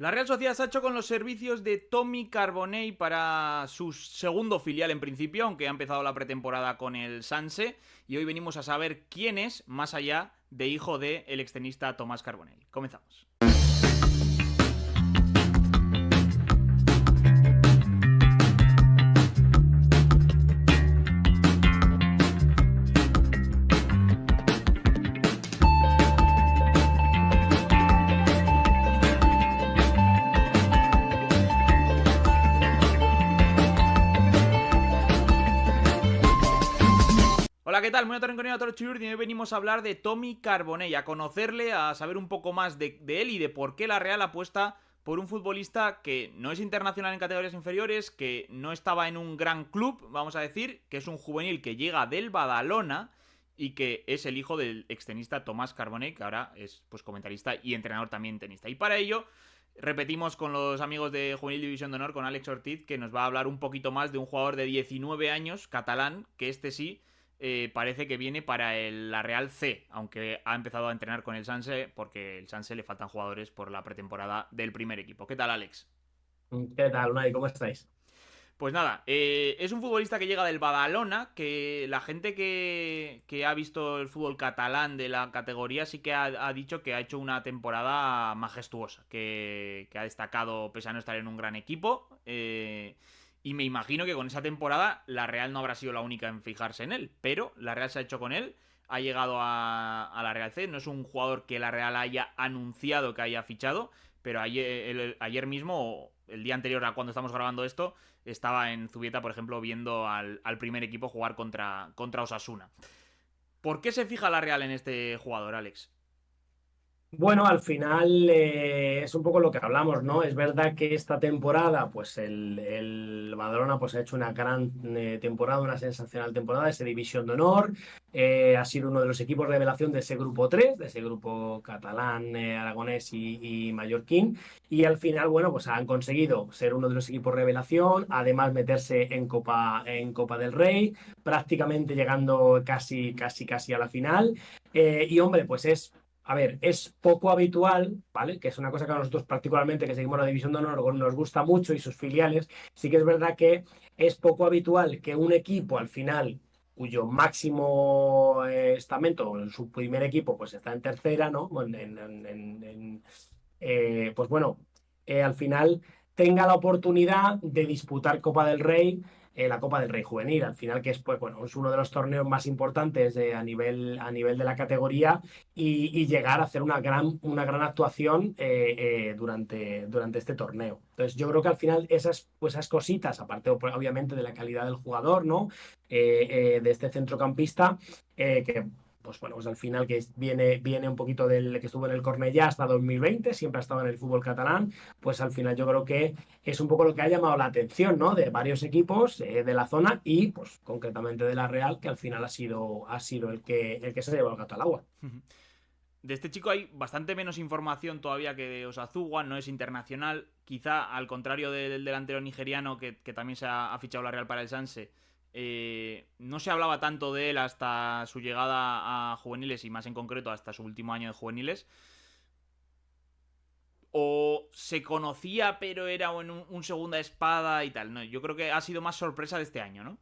La Real Sociedad se ha hecho con los servicios de Tommy Carbonell para su segundo filial en principio, aunque ha empezado la pretemporada con el Sanse, y hoy venimos a saber quién es, más allá de hijo del extenista Tomás Carbonell. Comenzamos. Hola, ¿qué tal? Muy buenas tardes, y hoy venimos a hablar de Tommy Carbonell, a conocerle, a saber un poco más de él y de por qué la Real apuesta por un futbolista que no es internacional en categorías inferiores, que no estaba en un gran club, vamos a decir, que es un juvenil que llega del Badalona y que es el hijo del extenista Tomás Carbonell, que ahora es pues comentarista y entrenador también tenista. Y para ello repetimos con los amigos de Juvenil División de Honor, con Alex Ortiz, que nos va a hablar un poquito más de un jugador de 19 años, catalán, que este sí parece que viene para la Real C, aunque ha empezado a entrenar con el Sanse, porque el Sanse le faltan jugadores por la pretemporada del primer equipo. ¿Qué tal, Alex? ¿Qué tal, Unai? ¿Cómo estáis? Pues nada, es un futbolista que llega del Badalona, que la gente que ha visto el fútbol catalán de la categoría sí que ha dicho que ha hecho una temporada majestuosa, que ha destacado pese a no estar en un gran equipo. Y me imagino que con esa temporada la Real no habrá sido la única en fijarse en él, pero la Real se ha hecho con él, ha llegado a la Real C, no es un jugador que la Real haya anunciado que haya fichado, pero ayer mismo, el día anterior a cuando estamos grabando esto, estaba en Zubieta, por ejemplo, viendo al primer equipo jugar contra Osasuna. ¿Por qué se fija la Real en este jugador, Alex? Bueno, al final es un poco lo que hablamos, ¿no? Es verdad que esta temporada, pues el Badalona pues, ha hecho una gran temporada, una sensacional temporada, esa división de honor. Ha sido uno de los equipos de revelación de ese grupo 3, de ese grupo catalán, aragonés y mallorquín. Y al final, bueno, pues han conseguido ser uno de los equipos revelación, además meterse en Copa del Rey, prácticamente llegando casi a la final. Y hombre, pues a ver, es poco habitual, ¿vale? Que es una cosa que a nosotros particularmente, que seguimos la División de Honor, nos gusta mucho y sus filiales, sí que es verdad que es poco habitual que un equipo al final, cuyo máximo estamento, su primer equipo, pues está en tercera, ¿no? Pues bueno, al final tenga la oportunidad de disputar Copa del Rey, la Copa del Rey Juvenil, al final que es, pues, bueno, es uno de los torneos más importantes a nivel de la categoría y llegar a hacer una gran actuación durante este torneo. Entonces yo creo que al final esas cositas, aparte obviamente de la calidad del jugador, ¿no? De este centrocampista, que pues bueno, pues al final que viene un poquito del que estuvo en el Cornellá hasta 2020, siempre ha estado en el fútbol catalán, pues al final yo creo que es un poco lo que ha llamado la atención, ¿no? De varios equipos de la zona y pues concretamente de la Real, que al final ha sido el que se ha llevado el gato al agua. De este chico hay bastante menos información todavía que de Osazugua, no es internacional. Quizá al contrario del delantero nigeriano que también se ha fichado la Real para el Sanse, no se hablaba tanto de él hasta su llegada a juveniles y más en concreto hasta su último año de juveniles. O se conocía pero era un segunda espada y tal. No, yo creo que ha sido más sorpresa de este año, ¿no?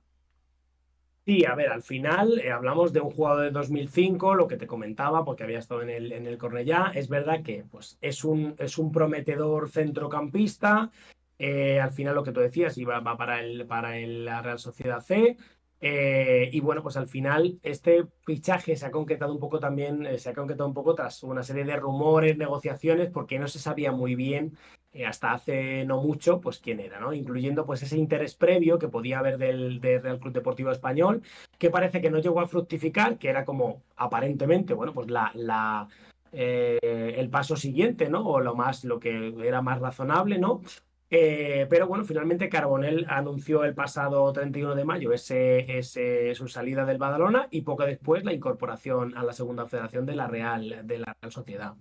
Sí, a ver, al final hablamos de un jugador de 2005, lo que te comentaba, porque había estado en el Cornellá. Es verdad que pues, es un prometedor centrocampista. Al final, lo que tú decías, va la Real Sociedad C. Y bueno, pues al final, este fichaje se ha concretado un poco también, se ha concretado un poco tras una serie de rumores, negociaciones, porque no se sabía muy bien hasta hace no mucho, pues quién era, ¿no? Incluyendo pues ese interés previo que podía haber del Real Club Deportivo Español, que parece que no llegó a fructificar, que era como aparentemente, bueno, pues el paso siguiente, ¿no? O lo que era más razonable, ¿no? Pero bueno, finalmente Carbonell anunció el pasado 31 de mayo su salida del Badalona y poco después la incorporación a la segunda federación de la Real Sociedad.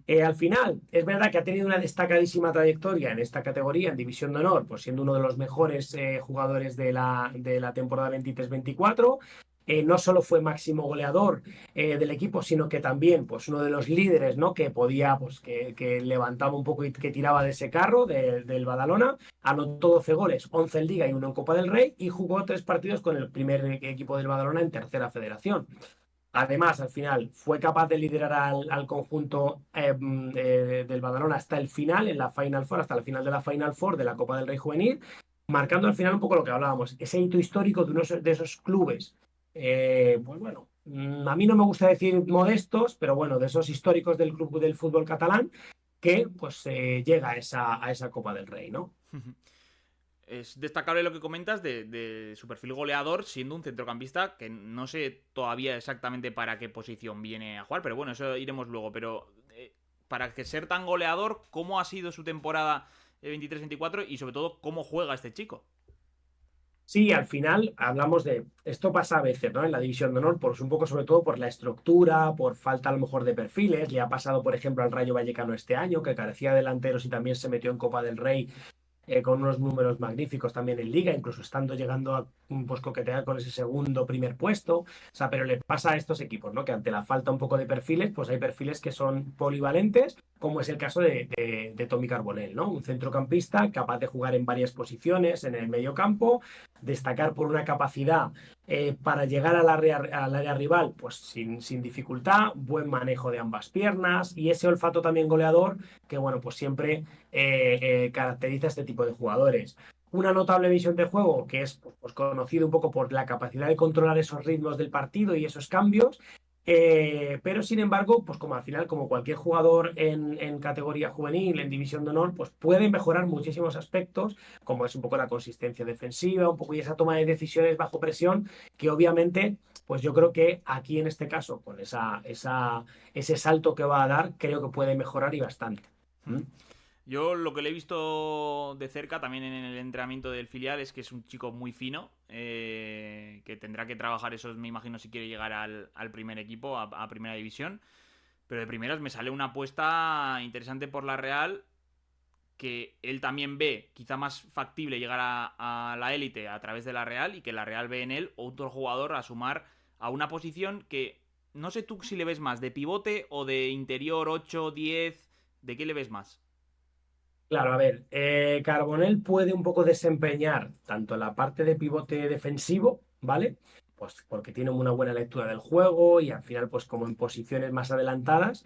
Al final, es verdad que ha tenido una destacadísima trayectoria en esta categoría, en División de Honor, pues siendo uno de los mejores jugadores de la temporada 23-24. no solo fue máximo goleador del equipo, sino que también pues uno de los líderes, ¿no? Que podía, pues que levantaba un poco y que tiraba de ese carro del Badalona. Anotó 12 goles, 11 en Liga y uno en Copa del Rey, y jugó 3 partidos con el primer equipo del Badalona en tercera federación. Además, al final fue capaz de liderar al conjunto del Badalona hasta el final, en la Final Four, hasta el final de la Final Four de la Copa del Rey Juvenil, marcando al final un poco lo que hablábamos, ese hito histórico de uno de esos clubes. Pues bueno, a mí no me gusta decir modestos, pero bueno, de esos históricos del club del fútbol catalán que pues llega a esa Copa del Rey, ¿no? Es destacable lo que comentas de su perfil goleador, siendo un centrocampista que no sé todavía exactamente para qué posición viene a jugar, pero bueno, eso iremos luego. Pero para que ser tan goleador, ¿cómo ha sido su temporada 23-24 y sobre todo cómo juega este chico? Sí, al final hablamos de, esto pasa a veces, ¿no? En la división de honor, pues un poco sobre todo por la estructura, por falta a lo mejor de perfiles. Le ha pasado, por ejemplo, al Rayo Vallecano este año, que carecía de delanteros y también se metió en Copa del Rey con unos números magníficos también en Liga, incluso estando llegando a pues, coquetear con ese segundo, primer puesto. O sea, pero le pasa a estos equipos, ¿no? Que ante la falta un poco de perfiles, pues hay perfiles que son polivalentes, como es el caso de Tommy Carbonell, ¿no? Un centrocampista capaz de jugar en varias posiciones en el medio campo, destacar por una capacidad para llegar al área rival, pues sin dificultad, buen manejo de ambas piernas y ese olfato también goleador que, bueno, pues siempre caracteriza a este tipo de jugadores. Una notable visión de juego que es pues, conocido un poco por la capacidad de controlar esos ritmos del partido y esos cambios, pero sin embargo, pues como al final, como cualquier jugador en categoría juvenil, en división de honor, pues puede mejorar muchísimos aspectos, como es un poco la consistencia defensiva, un poco y esa toma de decisiones bajo presión, que obviamente, pues yo creo que aquí en este caso, con ese salto que va a dar, creo que puede mejorar y bastante. ¿Mm? Yo lo que le he visto de cerca también en el entrenamiento del filial es que es un chico muy fino, que tendrá que trabajar eso, me imagino, si quiere llegar al primer equipo, a primera división. Pero de primeras me sale una apuesta interesante por la Real, que él también ve quizá más factible llegar a la élite a través de la Real y que la Real ve en él otro jugador a sumar a una posición que no sé tú si le ves más de pivote o de interior 8-10, ¿de qué le ves más? Claro, a ver, Carbonell puede un poco desempeñar tanto la parte de pivote defensivo, ¿vale? Pues porque tiene una buena lectura del juego y al final, pues como en posiciones más adelantadas,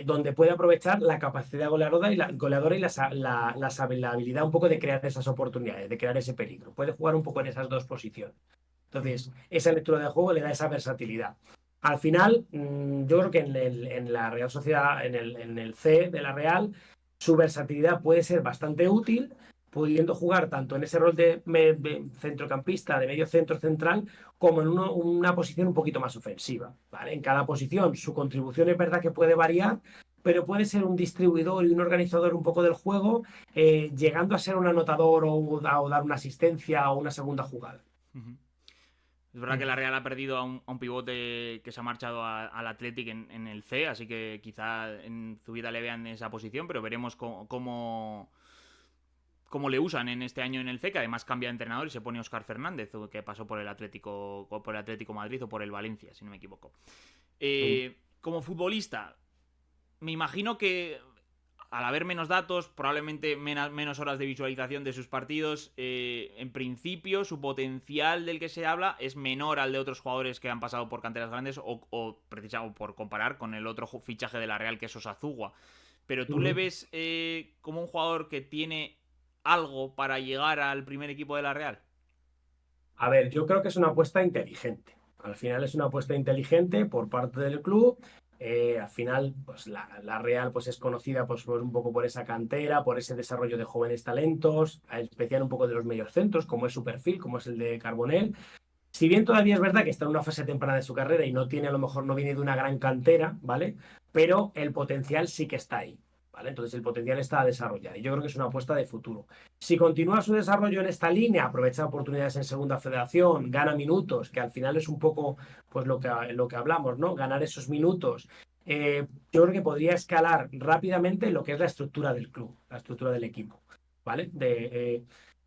donde puede aprovechar la capacidad goleadora y la habilidad un poco de crear esas oportunidades, de crear ese peligro. Puede jugar un poco en esas dos posiciones. Entonces, esa lectura del juego le da esa versatilidad. Al final, yo creo que en la Real Sociedad, en el C de la Real, su versatilidad puede ser bastante útil, pudiendo jugar tanto en ese rol de centrocampista, de medio centro central, como en una posición un poquito más ofensiva. ¿Vale? En cada posición su contribución es verdad que puede variar, pero puede ser un distribuidor y un organizador un poco del juego, llegando a ser un anotador o dar una asistencia o una segunda jugada. Es verdad que la Real ha perdido a un pivote que se ha marchado al Athletic en el C, así que quizá en su vida le vean en esa posición, pero veremos cómo le usan en este año en el C, que además cambia de entrenador y se pone Óscar Fernández, que pasó por el Atlético Madrid o por el Valencia, si no me equivoco. Como futbolista, me imagino que al haber menos datos, probablemente menos horas de visualización de sus partidos, en principio su potencial del que se habla es menor al de otros jugadores que han pasado por canteras grandes o precisamente por comparar con el otro fichaje de la Real que es Osazugua. Pero tú le ves como un jugador que tiene algo para llegar al primer equipo de la Real. A ver, yo creo que es una apuesta inteligente. Al final es una apuesta inteligente por parte del club. Al final, pues la Real pues, es conocida pues, un poco por esa cantera, por ese desarrollo de jóvenes talentos, a especial un poco de los mediocentros, como es su perfil, como es el de Carbonell. Si bien todavía es verdad que está en una fase temprana de su carrera y no tiene, a lo mejor no viene de una gran cantera, ¿vale? Pero el potencial sí que está ahí, ¿vale? Entonces el potencial está a desarrollar y yo creo que es una apuesta de futuro. Si continúa su desarrollo en esta línea, aprovecha oportunidades en segunda federación, gana minutos, que al final es un poco pues lo que hablamos, ¿no? Ganar esos minutos. Yo creo que podría escalar rápidamente lo que es la estructura del club, la estructura del equipo, ¿vale?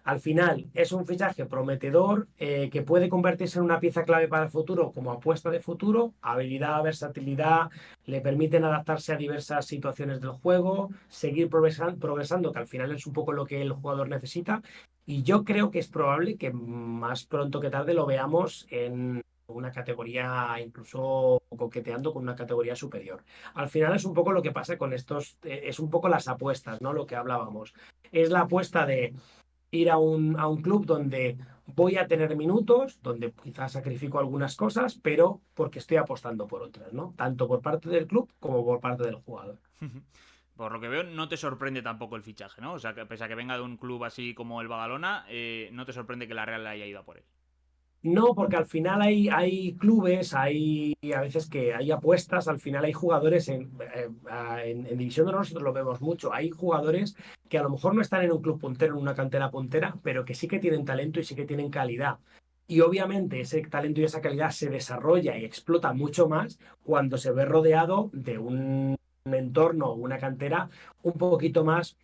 Al final es un fichaje prometedor que puede convertirse en una pieza clave para el futuro como apuesta de futuro, habilidad, versatilidad, le permiten adaptarse a diversas situaciones del juego, seguir progresando, que al final es un poco lo que el jugador necesita. Y yo creo que es probable que más pronto que tarde lo veamos en una categoría, incluso coqueteando con una categoría superior. Al final es un poco lo que pasa con estos, es un poco las apuestas, ¿no? Lo que hablábamos. Es la apuesta de ir a un club donde voy a tener minutos, donde quizás sacrifico algunas cosas, pero porque estoy apostando por otras, ¿no? Tanto por parte del club como por parte del jugador. Por lo que veo, no te sorprende tampoco el fichaje, ¿no? O sea, que pese a que venga de un club así como el Badalona, no te sorprende que la Real haya ido a por él. No, porque al final hay clubes, hay a veces que hay apuestas, al final hay jugadores en División de Honor, nosotros lo vemos mucho, hay jugadores que a lo mejor no están en un club puntero, en una cantera puntera, pero que sí que tienen talento y sí que tienen calidad. Y obviamente ese talento y esa calidad se desarrolla y explota mucho más cuando se ve rodeado de un entorno o una cantera un poquito más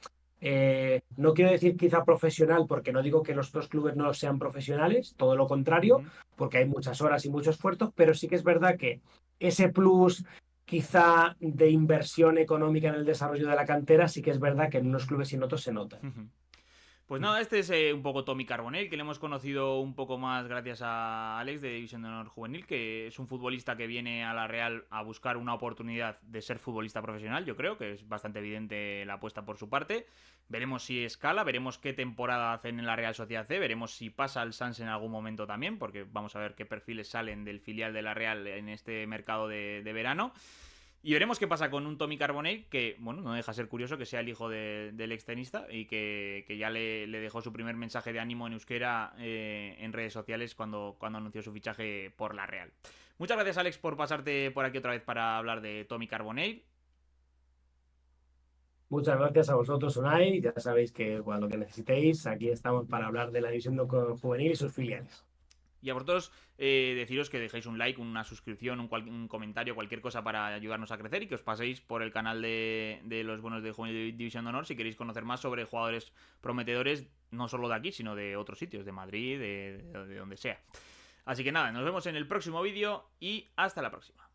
no quiero decir quizá profesional, porque no digo que los otros clubes no sean profesionales, todo lo contrario, Ujú. porque hay muchas horas y mucho esfuerzo, pero sí que es verdad que ese plus quizá de inversión económica en el desarrollo de la cantera, sí que es verdad que en unos clubes y en otros se nota. Pues nada, este es un poco Tommy Carbonell, que le hemos conocido un poco más gracias a Alex de División de Honor Juvenil, que es un futbolista que viene a la Real a buscar una oportunidad de ser futbolista profesional, yo creo que es bastante evidente la apuesta por su parte. Veremos si escala, veremos qué temporada hacen en la Real Sociedad C, veremos si pasa al Sans en algún momento también, porque vamos a ver qué perfiles salen del filial de la Real en este mercado de verano. Y veremos qué pasa con un Tommy Carbonell, que, bueno, no deja ser curioso que sea el hijo del extenista y que ya le dejó su primer mensaje de ánimo en euskera en redes sociales cuando anunció su fichaje por la Real. Muchas gracias, Alex, por pasarte por aquí otra vez para hablar de Tommy Carbonell. Muchas gracias a vosotros, Unai. Ya sabéis que cuando lo que necesitéis, aquí estamos para hablar de la división de juvenil y sus filiales. Y a vosotros deciros que dejéis un like, una suscripción, un comentario, cualquier cosa para ayudarnos a crecer y que os paséis por el canal de los buenos de Juvenil División de Honor si queréis conocer más sobre jugadores prometedores, no solo de aquí, sino de otros sitios, de Madrid, de donde sea. Así que nada, nos vemos en el próximo vídeo y hasta la próxima.